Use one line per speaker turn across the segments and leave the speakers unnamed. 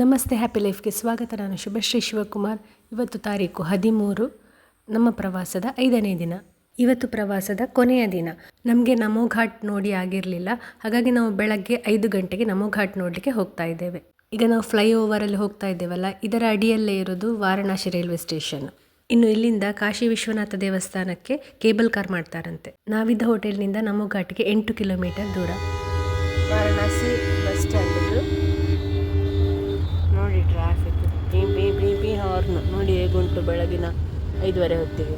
ನಮಸ್ತೆ, ಹ್ಯಾಪಿ ಲೈಫ್ಗೆ ಸ್ವಾಗತ. ನಾನು ಶುಭಶ್ರೀ ಶಿವಕುಮಾರ್. ಇವತ್ತು ತಾರೀಕು 13, ನಮ್ಮ ಪ್ರವಾಸದ 5ನೇ ದಿನ. ಇವತ್ತು ಪ್ರವಾಸದ ಕೊನೆಯ ದಿನ. ನಮಗೆ ನಮೋ ಘಾಟ್ ನೋಡಿ ಆಗಿರಲಿಲ್ಲ, ಹಾಗಾಗಿ ನಾವು ಬೆಳಗ್ಗೆ 5 ಗಂಟೆಗೆ ನಮೋ ಘಾಟ್ ನೋಡಲಿಕ್ಕೆ ಹೋಗ್ತಾ ಇದ್ದೇವೆ. ಈಗ ನಾವು ಫ್ಲೈಓವರಲ್ಲಿ ಹೋಗ್ತಾ ಇದ್ದೇವಲ್ಲ, ಇದರ ಅಡಿಯಲ್ಲೇ ಇರೋದು ವಾರಣಾಸಿ ರೈಲ್ವೆ ಸ್ಟೇಷನ್. ಇನ್ನು ಇಲ್ಲಿಂದ ಕಾಶಿ ವಿಶ್ವನಾಥ ದೇವಸ್ಥಾನಕ್ಕೆ ಕೇಬಲ್ ಕಾರ್ ಮಾಡ್ತಾರಂತೆ. ನಾವಿದ್ದ ಹೋಟೆಲ್ನಿಂದ ನಮೋ ಘಾಟ್ಗೆ 8 ಕಿಲೋಮೀಟರ್ ದೂರ. ವಾರಣಾಸಿ ಬಸ್ ಸ್ಟ್ಯಾಂಡ್ ಇದು. ನೋಡಿ ಟ್ರಾಫಿಕ್, ಬಿ ಹಾರ್ನ್ ನೋಡಿ ಹೇಗುಂಟು ಬೆಳಗಿನ 5:30 ಹೊತ್ತಿಗೆ.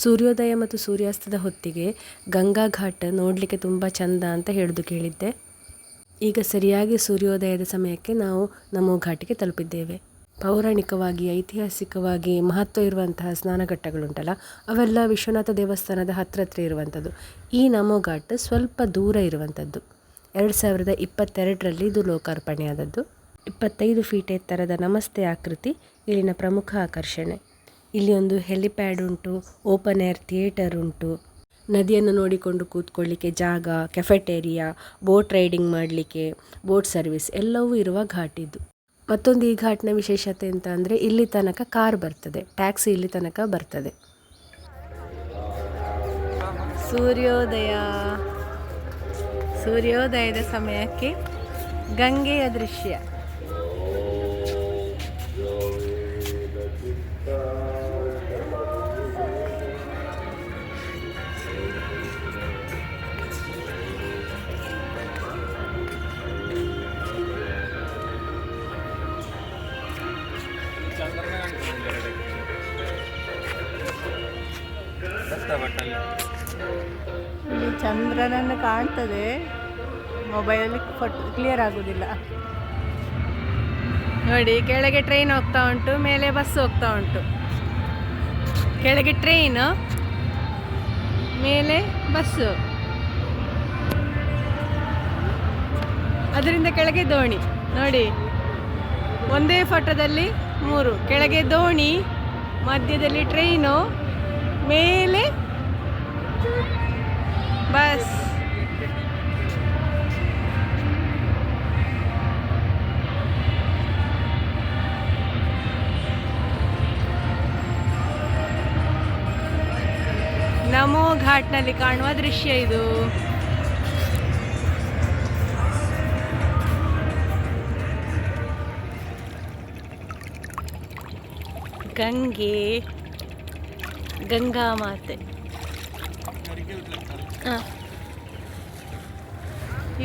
ಸೂರ್ಯೋದಯ ಮತ್ತು ಸೂರ್ಯಾಸ್ತದ ಹೊತ್ತಿಗೆ ಗಂಗಾ ಘಾಟ್ ನೋಡಲಿಕ್ಕೆ ತುಂಬ ಚಂದ ಅಂತ ಹೇಳೋದು ಕೇಳಿದ್ದೆ. ಈಗ ಸರಿಯಾಗಿ ಸೂರ್ಯೋದಯದ ಸಮಯಕ್ಕೆ ನಾವು ನಮೋ ಘಾಟಿಗೆ ತಲುಪಿದ್ದೇವೆ. ಪೌರಾಣಿಕವಾಗಿ, ಐತಿಹಾಸಿಕವಾಗಿ ಮಹತ್ವ ಇರುವಂತಹ ಸ್ನಾನಘಟ್ಟಗಳುಂಟಲ್ಲ, ಅವೆಲ್ಲ ವಿಶ್ವನಾಥ ದೇವಸ್ಥಾನದ ಹತ್ರ ಇರುವಂಥದ್ದು. ಈ ನಮೋ ಘಾಟ್ ಸ್ವಲ್ಪ ದೂರ ಇರುವಂಥದ್ದು. 2022ರಲ್ಲಿ ಇದು ಲೋಕಾರ್ಪಣೆಯಾದದ್ದು. 25 ಫೀಟ್ ಎತ್ತರದ ನಮಸ್ತೆ ಆಕೃತಿ ಇಲ್ಲಿನ ಪ್ರಮುಖ ಆಕರ್ಷಣೆ. ಇಲ್ಲಿ ಒಂದು ಹೆಲಿಪ್ಯಾಡ್ ಉಂಟು, ಓಪನ್ ಏರ್ ಥಿಯೇಟರ್ ಉಂಟು, ನದಿಯನ್ನು ನೋಡಿಕೊಂಡು ಕೂತ್ಕೊಳ್ಳಿಕ್ಕೆ ಜಾಗ, ಕೆಫೆಟೇರಿಯಾ, ಬೋಟ್ ರೈಡಿಂಗ್ ಮಾಡಲಿಕ್ಕೆ, ಬೋಟ್ ಸರ್ವಿಸ್ ಎಲ್ಲವೂ ಇರುವ ಘಾಟ್ ಇದು. ಮತ್ತೊಂದು ಈ ಘಾಟ್ನ ವಿಶೇಷತೆ ಅಂತ ಅಂದರೆ ಇಲ್ಲಿ ತನಕ ಕಾರ್ ಬರ್ತದೆ, ಟ್ಯಾಕ್ಸಿ ಇಲ್ಲಿ ತನಕ ಬರ್ತದೆ. ಸೂರ್ಯೋದಯದ ಸಮಯಕ್ಕೆ ಗಂಗೆಯ ದೃಶ್ಯ.
ಇಲ್ಲಿ ಚಂದ್ರನನ್ನು ಕಾಣ್ತದೆ, ಮೊಬೈಲಲ್ಲಿ ಫೋಟೋ ಕ್ಲಿಯರ್ ಆಗೋದಿಲ್ಲ.
ನೋಡಿ, ಕೆಳಗೆ ಟ್ರೈನ್ ಹೋಗ್ತಾ ಉಂಟು, ಮೇಲೆ ಬಸ್ ಹೋಗ್ತಾ ಉಂಟು. ಕೆಳಗೆ ಟ್ರೈನ್, ಮೇಲೆ ಬಸ್ಸು, ಅದರಿಂದ ಕೆಳಗೆ ದೋಣಿ. ನೋಡಿ, ಒಂದೇ ಫೋಟೋದಲ್ಲಿ 3, ಕೆಳಗೆ ದೋಣಿ, ಮಧ್ಯದಲ್ಲಿ ಟ್ರೈನು, ಮೇಲೆ ಬಸ್. ನಮೋ ಘಾಟ್ನಲ್ಲಿ ಕಾಣುವ ದೃಶ್ಯ ಇದು. ಗಂಗಾ ಮಾತೆ.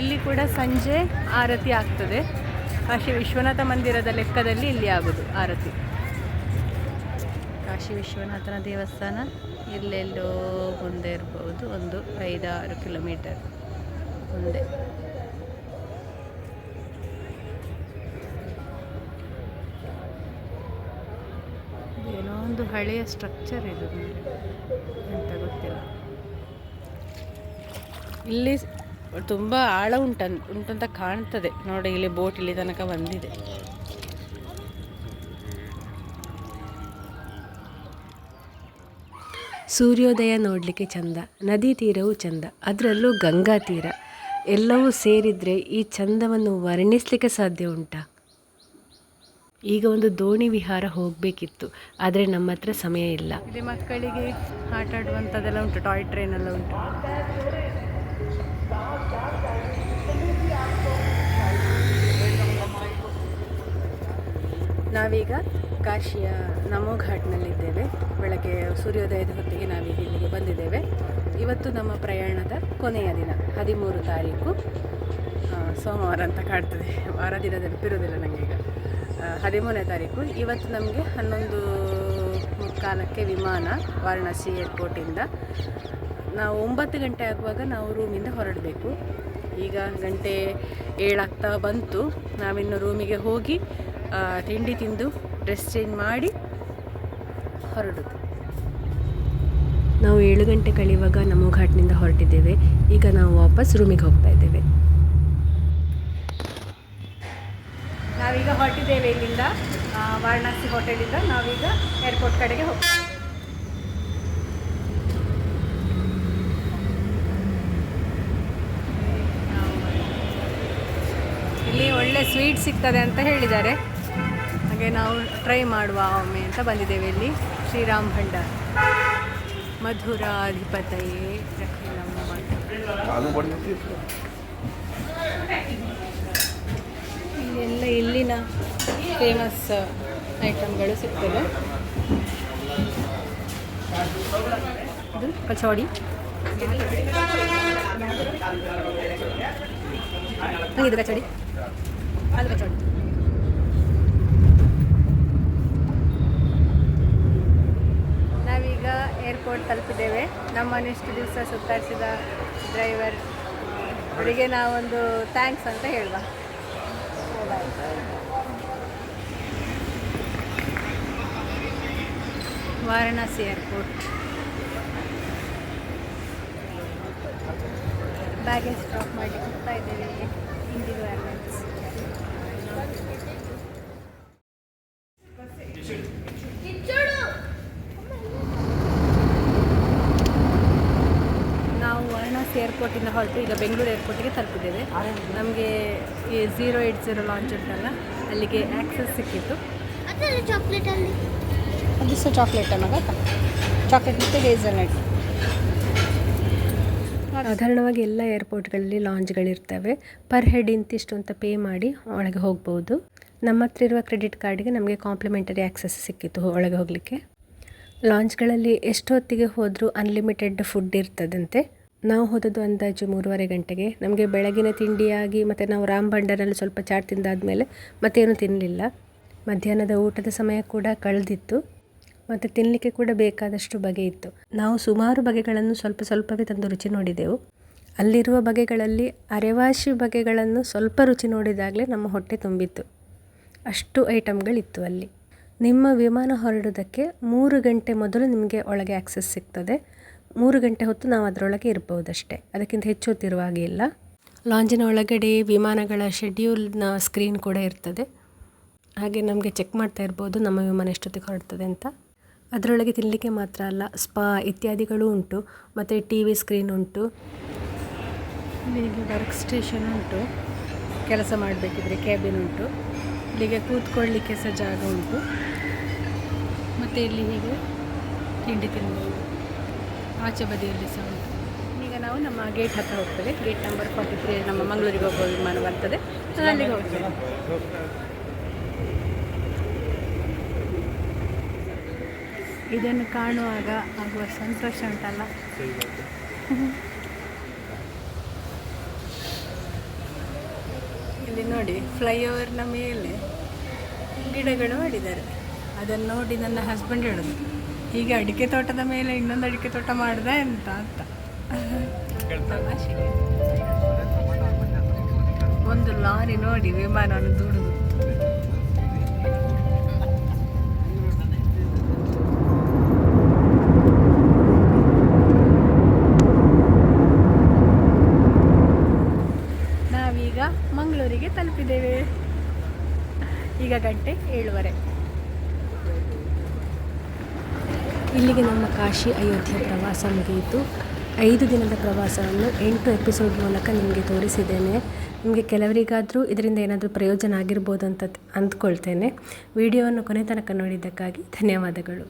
ಇಲ್ಲಿ ಕೂಡ ಸಂಜೆ ಆರತಿ ಆಗ್ತದೆ. ಕಾಶಿ ವಿಶ್ವನಾಥ ಮಂದಿರದ ಲೆಕ್ಕದಲ್ಲಿ ಇಲ್ಲಿ ಆಗೋದು ಆರತಿ. ಕಾಶಿ ವಿಶ್ವನಾಥನ ದೇವಸ್ಥಾನ ಎಲ್ಲೆಲ್ಲೋ ಮುಂದೆ ಇರ್ಬೋದು, ಒಂದು 5-6 ಕಿಲೋಮೀಟರ್ ಮುಂದೆ. ಏನೋ ಒಂದು ಹಳೆಯ ಸ್ಟ್ರಕ್ಚರ್ ಇದು, ಅಂತ ಗೊತ್ತಿಲ್ಲ. ಇಲ್ಲಿ ತುಂಬ ಆಳ ಉಂಟಂತ ಕಾಣ್ತದೆ. ನೋಡಿ, ಇಲ್ಲಿ ಬೋಟ್ ಇಲ್ಲಿ ತನಕ ಬಂದಿದೆ. ಸೂರ್ಯೋದಯ ನೋಡಲಿಕ್ಕೆ ಚಂದ, ನದಿ ತೀರವೂ ಚಂದ, ಅದರಲ್ಲೂ ಗಂಗಾ ತೀರ, ಎಲ್ಲವೂ ಸೇರಿದರೆ ಈ ಚಂದವನ್ನು ವರ್ಣಿಸಲಿಕ್ಕೆ ಸಾಧ್ಯ ಉಂಟಾ? ಈಗ ಒಂದು ದೋಣಿ ವಿಹಾರ ಹೋಗಬೇಕಿತ್ತು, ಆದರೆ ನಮ್ಮ ಹತ್ರ ಸಮಯ ಇಲ್ಲ. ಇಲ್ಲಿ ಮಕ್ಕಳಿಗೆ ಆಟ ಆಡುವಂಥದ್ದೆಲ್ಲ ಉಂಟು, ಟಾಯ್ ಟ್ರೈನ್ ಎಲ್ಲ ಉಂಟು. ನಾವೀಗ ಕಾಶಿಯ ನಮೋ ಘಾಟ್ನಲ್ಲಿದ್ದೇವೆ. ಬೆಳಗ್ಗೆ ಸೂರ್ಯೋದಯದ ಹೊತ್ತಿಗೆ ನಾವೀಗ ಇಲ್ಲಿಗೆ ಬಂದಿದ್ದೇವೆ. ಇವತ್ತು ನಮ್ಮ ಪ್ರಯಾಣದ ಕೊನೆಯ ದಿನ, 13 ತಾರೀಕು, ಸೋಮವಾರ ಅಂತ ಕಾಡ್ತದೆ, ವಾರ ದಿನ ನೆನಪಿರೋದಿಲ್ಲ ನನಗೆ. ಈಗ 13ನೇ ತಾರೀಕು. ಇವತ್ತು ನಮಗೆ 11:45ಕ್ಕೆ ವಿಮಾನ ವಾರಣಾಸಿ ಏರ್ಪೋರ್ಟಿಂದ. ನಾವು 9 ಗಂಟೆ ಆಗುವಾಗ ನಾವು ರೂಮಿಂದ ಹೊರಡಬೇಕು. ಈಗ 7 ಆಗ್ತಾ ಬಂತು. ನಾವಿನ್ನು ರೂಮಿಗೆ ಹೋಗಿ ತಿಂಡಿ ತಿಂದು ಡ್ರೆಸ್ ಚೇಂಜ್ ಮಾಡಿ ಹೊರಡುದು. ನಾವು 7 ಗಂಟೆ ಕಳೆಯುವಾಗ ನಮೋ ಘಾಟ್ನಿಂದ ಹೊರಟಿದ್ದೇವೆ. ಈಗ ನಾವು ವಾಪಸ್ ರೂಮಿಗೆ ಹೋಗ್ತಾ ಇದ್ದೇವೆ. ನಾವೀಗ ಹೊರಟಿದ್ದೇವೆ ಇಲ್ಲಿಂದ, ವಾರಣಾಸಿ ಹೋಟೆಲಿಂದ ನಾವೀಗ ಏರ್ಪೋರ್ಟ್ ಕಡೆಗೆ ಹೋಗ್ತೇವೆ. ಇಲ್ಲಿ ಒಳ್ಳೆ
ಸ್ವೀಟ್ ಸಿಗ್ತದೆ ಅಂತ ಹೇಳಿದ್ದಾರೆ. ಹಾಗೆ ನಾವು ಟ್ರೈ ಮಾಡುವ ಒಮ್ಮೆ ಅಂತ ಬಂದಿದ್ದೇವೆ. ಇಲ್ಲಿ ಶ್ರೀರಾಮ್ ಭಂಡಾರ್ ಮಧುರಾಧಿಪತಯೇ ರಖಿಲಮ್ಮ. ಇಲ್ಲೆಲ್ಲ ಇಲ್ಲಿನ ಫೇಮಸ್ ಐಟಮ್ಗಳು ಸಿಗ್ತದೆ. ಇದು ಕಚೋಡಿ, ಇದು ಕಚೋಡಿ, ಅದು ಕಚೋಡಿ. ನಾವೀಗ ಏರ್ಪೋರ್ಟ್ ತಲುಪಿದ್ದೇವೆ. ನಮ್ಮನ್ನಿಷ್ಟು ದಿವಸ ಸುತ್ತಾಡಿಸಿದ ಡ್ರೈವರ್ ಅವರಿಗೆ ನಾವೊಂದು ಥ್ಯಾಂಕ್ಸ್ ಅಂತ ಹೇಳುವ. ವಾರಣಾಸಿ ಏರ್ಪೋರ್ಟ್. ಬ್ಯಾಗೇಜ್ ಡ್ರಾಪ್ ಮಾಡಿ ಹೋಗ್ತಾ ಇದ್ದೇವೆ ಇಂಡಿಗೋ ಏರ್ಲೈನ್ಸ್. ನಾವು ವಾರಣಾಸಿ ಏರ್ಪೋರ್ಟಿಂದ ಹೊರಟು ಈಗ ಬೆಂಗಳೂರು ಏರ್ಪೋರ್ಟಿಗೆ ತಲುಪಿದ್ದೇವೆ. ನಮಗೆ ಈ 080 ಲಾಂಚ್ ಉಂಟಲ್ಲ, ಅಲ್ಲಿಗೆ ಆ್ಯಕ್ಸಸ್ ಸಿಕ್ಕಿತ್ತು.
ಚಾಕ್ಲೇಟಲ್ಲಿ
ಅದು ಸಹ ಚಾಕ್ಲೇಟ್ ಅನ್ನೋದ, ಚಾಕ್ಲೇಟ್ ಮತ್ತು ಹೇಸಲ್ನಟ್.
ಸಾಧಾರಣವಾಗಿ ಎಲ್ಲ ಏರ್ಪೋರ್ಟ್ಗಳಲ್ಲಿ ಲಾಂಜ್ಗಳಿರ್ತವೆ. ಪರ್ ಹೆಡ್ ಇಂತಿಷ್ಟು ಅಂತ ಪೇ ಮಾಡಿ ಒಳಗೆ ಹೋಗ್ಬೋದು. ನಮ್ಮ ಹತ್ರ ಇರುವ ಕ್ರೆಡಿಟ್ ಕಾರ್ಡಿಗೆ ನಮಗೆ ಕಾಂಪ್ಲಿಮೆಂಟರಿ ಆ್ಯಕ್ಸಸ್ ಸಿಕ್ಕಿತ್ತು ಒಳಗೆ ಹೋಗಲಿಕ್ಕೆ. ಲಾಂಜ್ಗಳಲ್ಲಿ ಎಷ್ಟೊತ್ತಿಗೆ ಹೋದರೂ ಅನ್ಲಿಮಿಟೆಡ್ ಫುಡ್ ಇರ್ತದಂತೆ. ನಾವು ಹೋದದ್ದು ಅಂದಾಜು 3:30 ಗಂಟೆಗೆ. ನಮಗೆ ಬೆಳಗಿನ ತಿಂಡಿಯಾಗಿ ಮತ್ತು ನಾವು ರಾಮ್ ಭಂಡಾರಲ್ಲಿ ಸ್ವಲ್ಪ ಚಾಟ್ ತಿಂದಾದಮೇಲೆ ಮತ್ತೇನು ತಿನ್ನಲಿಲ್ಲ. ಮಧ್ಯಾಹ್ನದ ಊಟದ ಸಮಯ ಕೂಡ ಕಳೆದಿತ್ತು ಮತ್ತು ತಿನ್ನಲಿಕ್ಕೆ ಕೂಡ ಬೇಕಾದಷ್ಟು ಬಗೆ ಇತ್ತು. ನಾವು ಸುಮಾರು ಬಗೆಗಳನ್ನು ಸ್ವಲ್ಪವೇ ತಂದು ರುಚಿ ನೋಡಿದೆವು. ಅಲ್ಲಿರುವ ಬಗೆಗಳಲ್ಲಿ ಅರೆವಾಶಿ ಬಗೆಗಳನ್ನು ಸ್ವಲ್ಪ ರುಚಿ ನೋಡಿದಾಗಲೇ ನಮ್ಮ ಹೊಟ್ಟೆ ತುಂಬಿತ್ತು. ಅಷ್ಟು ಐಟಮ್ಗಳಿತ್ತು ಅಲ್ಲಿ. ನಿಮ್ಮ ವಿಮಾನ ಹೊರಡೋದಕ್ಕೆ 3 ಗಂಟೆ ಮೊದಲು ನಿಮಗೆ ಒಳಗೆ ಆ್ಯಕ್ಸಸ್ ಸಿಗ್ತದೆ. 3 ಗಂಟೆ ಹೊತ್ತು ನಾವು ಅದರೊಳಗೆ ಇರ್ಬೋದಷ್ಟೇ, ಅದಕ್ಕಿಂತ ಹೆಚ್ಚು ಹೊತ್ತಿರುವ ಹಾಗೆ ಇಲ್ಲ. ಲಾಂಜಿನ ಒಳಗಡೆ ವಿಮಾನಗಳ ಶೆಡ್ಯೂಲ್ನ ಸ್ಕ್ರೀನ್ ಕೂಡ ಇರ್ತದೆ. ಹಾಗೆ ನಮಗೆ ಚೆಕ್ ಮಾಡ್ತಾ ಇರ್ಬೋದು ನಮ್ಮ ವಿಮಾನ ಎಷ್ಟೊತ್ತಿಗೆ ಹೊರಡ್ತದೆ ಅಂತ. ಅದರೊಳಗೆ ತಿನ್ನಲಿಕ್ಕೆ ಮಾತ್ರ ಅಲ್ಲ, ಸ್ಪಾ ಇತ್ಯಾದಿಗಳು ಉಂಟು ಮತ್ತು TV ಸ್ಕ್ರೀನ್ ಉಂಟು.
ಇಲ್ಲಿಗೆ ವರ್ಕ್ ಸ್ಟೇಷನ್ ಉಂಟು, ಕೆಲಸ ಮಾಡಬೇಕಿದ್ರೆ ಕ್ಯಾಬಿನ್ ಉಂಟು. ಇಲ್ಲಿಗೆ ಕೂತ್ಕೊಳ್ಳಿಕ್ಕೆ ಸಹ ಜಾಗ ಉಂಟು. ಮತ್ತು ಇಲ್ಲಿ ಹೀಗೆ ತಿಂಡಿ ತಿನ್ಬೋದು. ಆಚೆ ಬದಿಯಲ್ಲಿ ಸಹ ಉಂಟು. ಈಗ ನಾವು ನಮ್ಮ ಗೇಟ್ ಹತ್ರ ಹೋಗ್ತೇವೆ. ಗೇಟ್ ನಂಬರ್ 43 ನಮ್ಮ ಮಂಗಳೂರಿಗೆ ಹೋಗುವ ವಿಮಾನ ಬರ್ತದೆ. ಅಲ್ಲಿಗೆ ಹೋಗ್ತೇವೆ. ಇದನ್ನು ಕಾಣುವಾಗ ಆಗುವ ಸಂತೋಷ ಉಂಟಲ್ಲ. ಇಲ್ಲಿ ನೋಡಿ, ಫ್ಲೈಓವರ್ನ ಮೇಲೆ ಗಿಡಗಳು ಮಾಡಿದ್ದಾರೆ. ಅದನ್ನು ನೋಡಿ ನನ್ನ ಹಸ್ಬೆಂಡ್ ಹೇಳೋದು, ಈಗ ಅಡಿಕೆ ತೋಟದ ಮೇಲೆ ಇನ್ನೊಂದು ಅಡಿಕೆ ತೋಟ ಮಾಡಿದೆ ಅಂತ. ಒಂದು ಲಾರಿ ನೋಡಿ ವಿಮಾನವನ್ನು ದುಡಿದು. ನಾವೀಗ ಮಂಗಳೂರಿಗೆ ತಲುಪಿದ್ದೇವೆ. ಈಗ ಗಂಟೆ 7:15.
ಇಲ್ಲಿಗೆ ನಮ್ಮ ಕಾಶಿ ಅಯೋಧ್ಯೆ ಪ್ರವಾಸ ಮುಗಿಯಿತು. 5 ದಿನದ ಪ್ರವಾಸವನ್ನು 8 ಎಪಿಸೋಡ್ ಮೂಲಕ ನಿಮಗೆ ತೋರಿಸಿದ್ದೇನೆ. ನಿಮಗೆ ಕೆಲವರಿಗಾದರೂ ಇದರಿಂದ ಏನಾದರೂ ಪ್ರಯೋಜನ ಆಗಿರ್ಬೋದು ಅಂತ ಅಂದ್ಕೊಳ್ತೇನೆ. ವಿಡಿಯೋವನ್ನು ಕೊನೆ ತನಕ ನೋಡಿದ್ದಕ್ಕಾಗಿ ಧನ್ಯವಾದಗಳು.